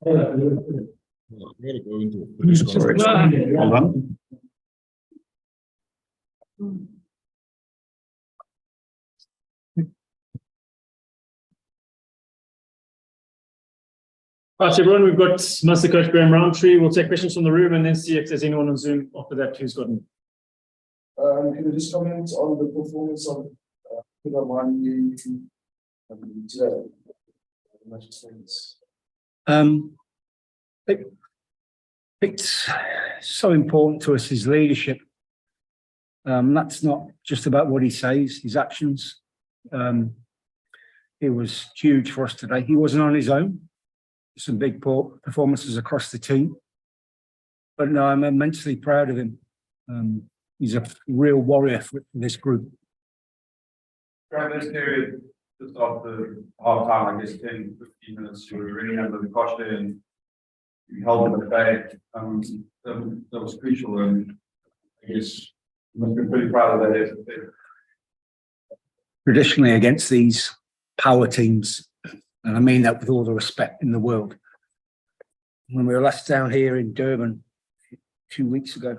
gotta go into a police conference. Hold on. All right, everyone, we've got Master Coach Graham Rowntree. We'll take questions from the room and then see if there's anyone on Zoom after that who's got them. Can you just comment on the performance of Physicality today? It's so important to us, his leadership. That's not just about what he says, his actions. It was huge for us today. He wasn't on his own. Some big performances across the team. But no, I'm immensely proud of him. He's a real warrior for this group. Throughout this period, just after half time, I guess 10, 15 minutes, you were really under the cosh there and you held them at bay. That was crucial, and I guess you must be pretty proud of that effort there. Traditionally, against these power teams, and I mean that with all the respect in the world. When we were last down here in Durban 2 weeks ago,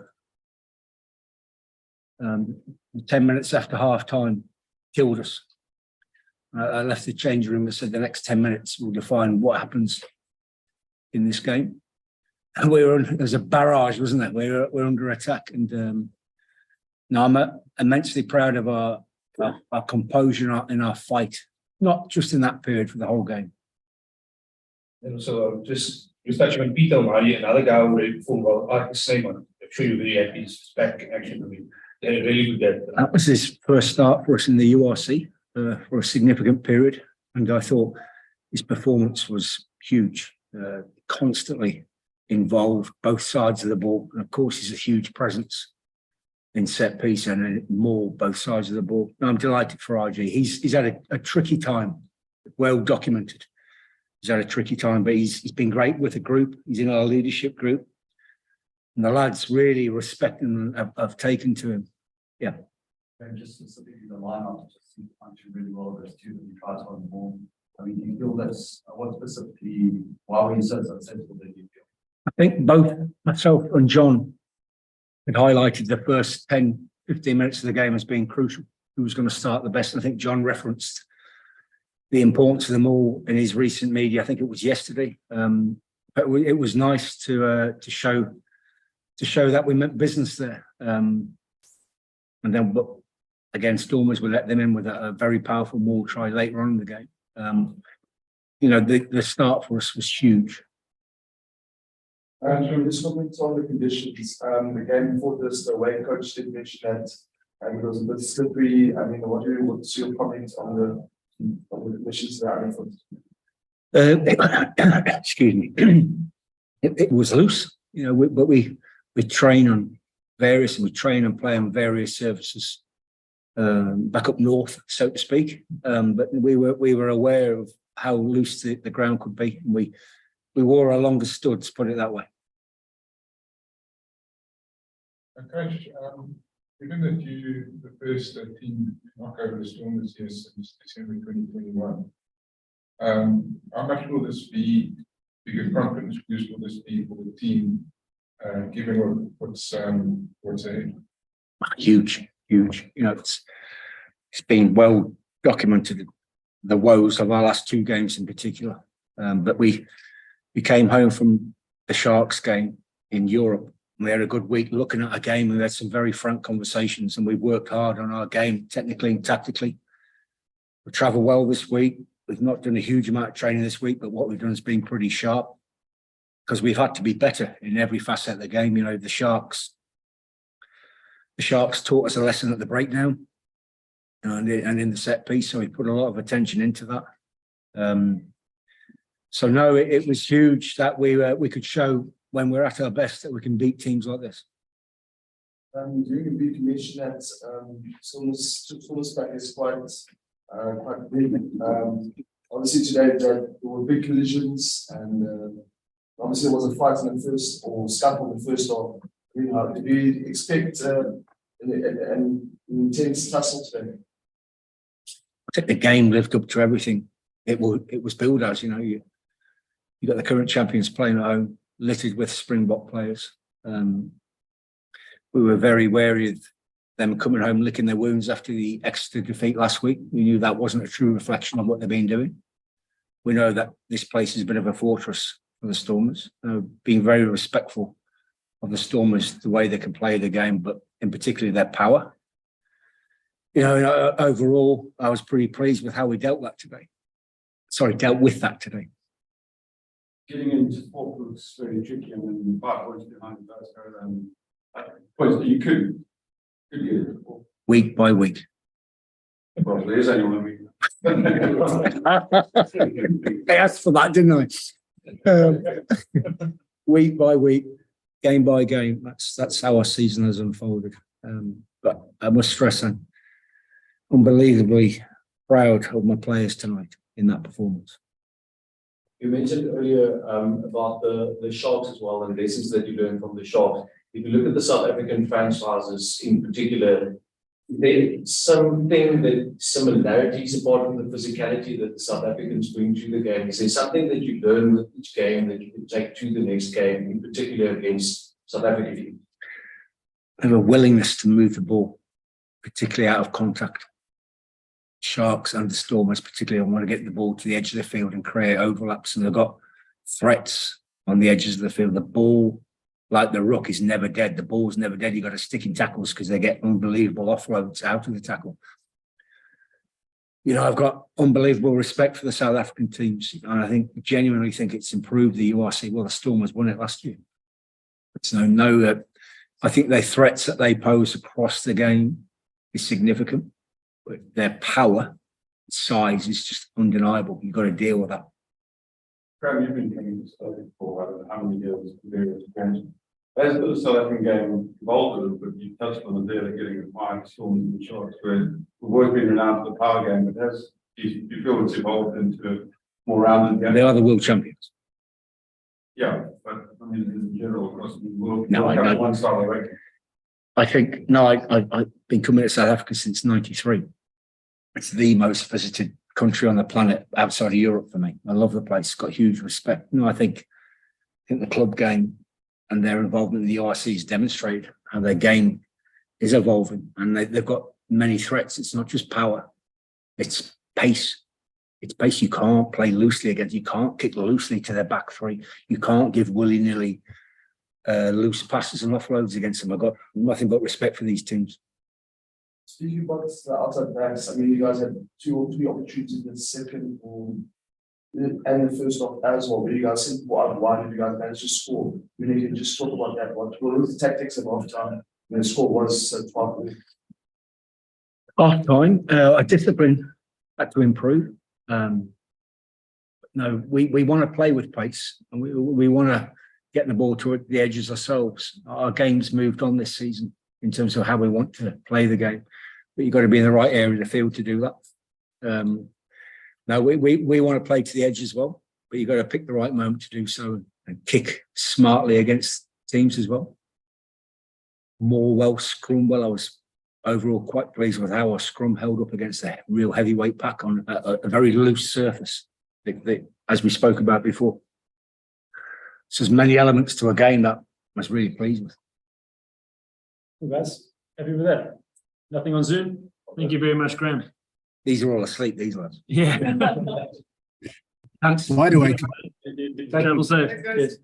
10 minutes after half time, killed us. I left the changing room and said the next 10 minutes will define what happens in this game. And there's a barrage, wasn't it? We're under attack, and now I'm immensely proud of our composure in our fight, not just in that period, for the whole game. And also, just touching on Peter Mari, another guy who really performed well, like Snymans. I'm sure you're very happy he's back in action. I mean, they had a really good game. That was his first start for us in the URC for a significant period, and I thought his performance was huge. Constantly involved, both sides of the ball, and of course he's a huge presence in set piece and more both sides of the ball. I'm delighted for RG. He's had a tricky time, well documented. He's had a tricky time, but he's been great with the group. He's in our leadership group, and the lads really respect him and have taken to him. Yeah. And just specifically the lineup just seems to function really well. There's two that you try to on the ball. I mean, do you feel that's what specifically, why were you so successful that you feel? I think both myself and John had highlighted the first 10, 15 minutes of the game as being crucial. Who was going to start the best? I think John referenced the importance of them all in his recent media. I think it was yesterday. But it was nice to show that we meant business there. And then, but again, Stormers will let them in with a very powerful maul try later on in the game. The start for us was huge. And just comment on the conditions. The game before this, the away coach did mention that it was a bit slippery. I mean, what's your comment on the conditions there? Excuse me. It was loose, but we train on various, and we train and play on various surfaces back up north, so to speak. But we were aware of how loose the ground could be. And we wore our longest studs, put it that way. Coach, given that you the first team to knock over the Stormers here since December 2021, how much will this be? Bigger confidence boost will this be for the team, given what's ahead? Huge. It's been well documented, the woes of our last two games in particular. But we came home from the Sharks game in Europe. We had a good week looking at our game. We had some very frank conversations, and we worked hard on our game, technically and tactically. We travelled well this week. We've not done a huge amount of training this week, but what we've done has been pretty sharp because we've had to be better in every facet of the game. The Sharks taught us a lesson at the breakdown and in the set piece, so we put a lot of attention into that. So no, it was huge that we could show when we're at our best that we can beat teams like this. During the week, you mentioned that Stormers back is quite big. Obviously today there were big collisions, and obviously there was a fight in the first, or scuffle in the first half. Did we expect an intense tussle today? I think the game lived up to everything it was billed as. You've got the current champions playing at home, littered with Springbok players. We were very wary of them coming home licking their wounds after the Exeter defeat last week. We knew that wasn't a true reflection of what they've been doing. We know that this place is a bit of a fortress for the Stormers, being very respectful of the Stormers, the way they can play the game, but in particular their power. You know, overall, I was pretty pleased with how we dealt with that today. Getting into fourth looks very tricky, and then 5 points behind the first row, and points that you could get Week by week. probably is only 1 week. I asked for that, didn't I? Week by week, game by game. That's how our season has unfolded. But I must stress I'm unbelievably proud of my players tonight in that performance. You mentioned earlier about the Sharks as well, and lessons that you learned from the Sharks. If you look at the South African franchises in particular, there's something that similarities apart from the physicality that the South Africans bring to the game. Is there something that you learn with each game that you can take to the next game, in particular against South Africa? They have a willingness to move the ball, particularly out of contact. Sharks and the Stormers particularly want to get the ball to the edge of the field and create overlaps, and they've got threats on the edges of the field. The ball, like the ruck, is never dead. The ball's never dead. You've got to stick in tackles because they get unbelievable offloads out of the tackle. You know, I've got unbelievable respect for the South African teams, and I genuinely think it's improved the URC. Well, the Stormers won it last year. So I think the threats that they pose across the game is significant. But their power, size is just undeniable. You've got to deal with that. Graham, you've been coming to study for I don't know how many years, various games. As the South African game evolved a little bit, you touched on it there, they're getting acquired Stormers and Sharks, where we've always been renowned for the power game, but do you feel it's evolved into a more rounded game? They are the world champions. Yeah, but I mean, in general, across the world, No, I don't. one style, I reckon. I think, no, I've been coming to South Africa since '93. It's the most visited country on the planet outside of Europe for me. I love the place, got huge respect. No, I think the club game and their involvement in the URC has demonstrated how their game is evolving, and they've got many threats. It's not just power, it's pace. It's pace. You can't play loosely against, you can't kick loosely to their back three. You can't give willy-nilly loose passes and offloads against them. I've got nothing but respect for these teams. Speaking about the outside backs, I mean, you guys had 2 or 3 opportunities in the second and the first half as well, where you guys said, why did you guys manage to score? We need to just talk about that. What were the tactics of half time when the score was 12? Half time, our discipline had to improve. No, we want to play with pace, and we want to get the ball to the edges ourselves. Our game's moved on this season in terms of how we want to play the game, but you've got to be in the right area of the field to do that. Now we want to play to the edge as well, but you've got to pick the right moment to do so and kick smartly against teams as well. More well scrum well. I was overall quite pleased with how our scrum held up against a real heavyweight pack on a very loose surface, as we spoke about before. So there's many elements to a game that I was really pleased with. You guys, happy with that? Nothing on Zoom? Thank you very much, Graham. These are all asleep, these lads. Yeah. Thanks. Wide awake. Travel safe. Yes.